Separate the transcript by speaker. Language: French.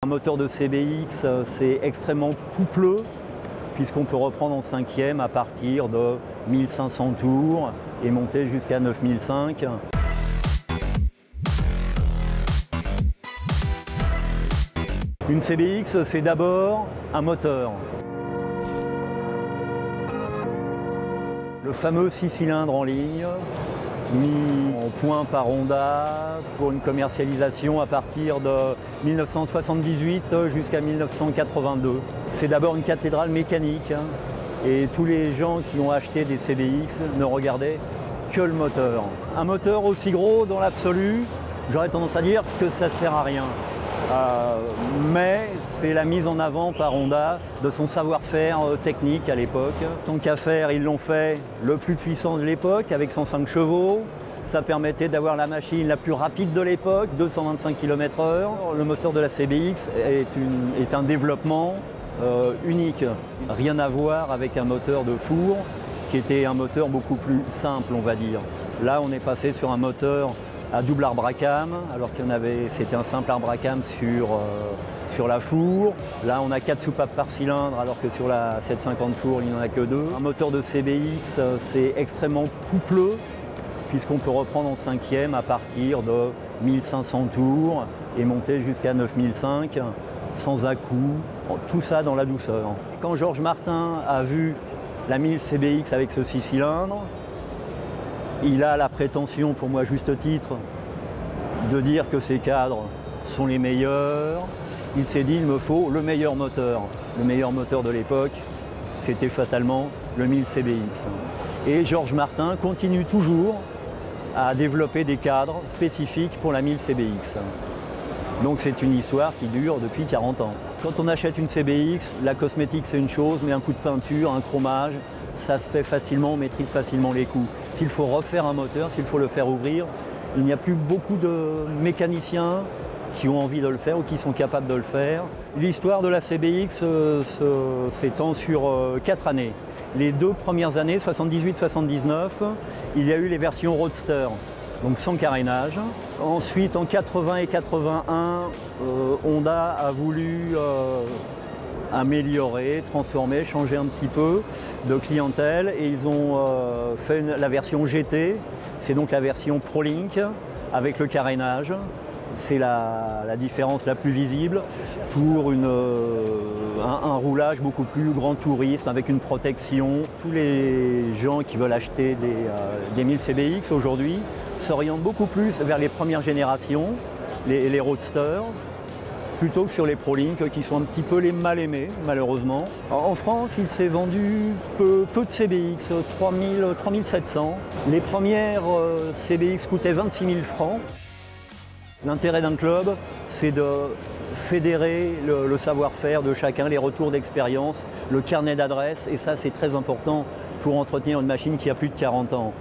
Speaker 1: Un moteur de CBX, c'est extrêmement coupleux, puisqu'on peut reprendre en cinquième à partir de 1500 tours et monter jusqu'à 9005. Une CBX, c'est d'abord un moteur. Le fameux 6 cylindres en ligne, mis en point par Honda pour une commercialisation à partir de 1978 jusqu'à 1982. C'est d'abord une cathédrale mécanique et tous les gens qui ont acheté des CBX ne regardaient que le moteur. Un moteur aussi gros dans l'absolu, j'aurais tendance à dire que ça ne sert à rien. Mais c'est la mise en avant par Honda de son savoir-faire technique à l'époque. Tant qu'à faire, ils l'ont fait le plus puissant de l'époque avec 105 chevaux. Ça permettait d'avoir la machine la plus rapide de l'époque, 225 km/h. Le moteur de la CBX est un développement unique. Rien à voir avec un moteur de four qui était un moteur beaucoup plus simple, on va dire. Là, on est passé sur un moteur à double arbre à cam, alors c'était un simple arbre à cam sur la four. Là, on a 4 soupapes par cylindre, alors que sur la 750 four, il n'y en a que 2. Un moteur de CBX, c'est extrêmement coupleux, puisqu'on peut reprendre en cinquième à partir de 1500 tours et monter jusqu'à 9005, sans à-coups, tout ça dans la douceur. Quand Georges Martin a vu la 1000 CBX avec ce 6 cylindres, il a la prétention, pour moi à juste titre, de dire que ses cadres sont les meilleurs. Il s'est dit, il me faut le meilleur moteur. Le meilleur moteur de l'époque, c'était fatalement le 1000 CBX. Et Georges Martin continue toujours à développer des cadres spécifiques pour la 1000 CBX. Donc c'est une histoire qui dure depuis 40 ans. Quand on achète une CBX, la cosmétique c'est une chose, mais un coup de peinture, un chromage, ça se fait facilement, on maîtrise facilement les coups. S'il faut refaire un moteur, s'il faut le faire ouvrir, il n'y a plus beaucoup de mécaniciens qui ont envie de le faire ou qui sont capables de le faire. L'histoire de la CBX s'étend sur 4 années. Les 2 premières années, 78-79, il y a eu les versions Roadster, donc sans carénage. Ensuite, en 80 et 81, Honda a voulu améliorer, transformer, changer un petit peu de clientèle et ils ont fait la version GT, c'est donc la version ProLink avec le carénage. C'est la différence la plus visible pour un roulage beaucoup plus grand tourisme avec une protection. Tous les gens qui veulent acheter des 1000 CBX aujourd'hui s'orientent beaucoup plus vers les premières générations, les Roadsters, plutôt que sur les ProLink qui sont un petit peu les mal aimés, malheureusement. En France, il s'est vendu peu de CBX, 3700. Les premières CBX coûtaient 26 000 francs. L'intérêt d'un club, c'est de fédérer le savoir-faire de chacun, les retours d'expérience, le carnet d'adresses, et ça c'est très important pour entretenir une machine qui a plus de 40 ans.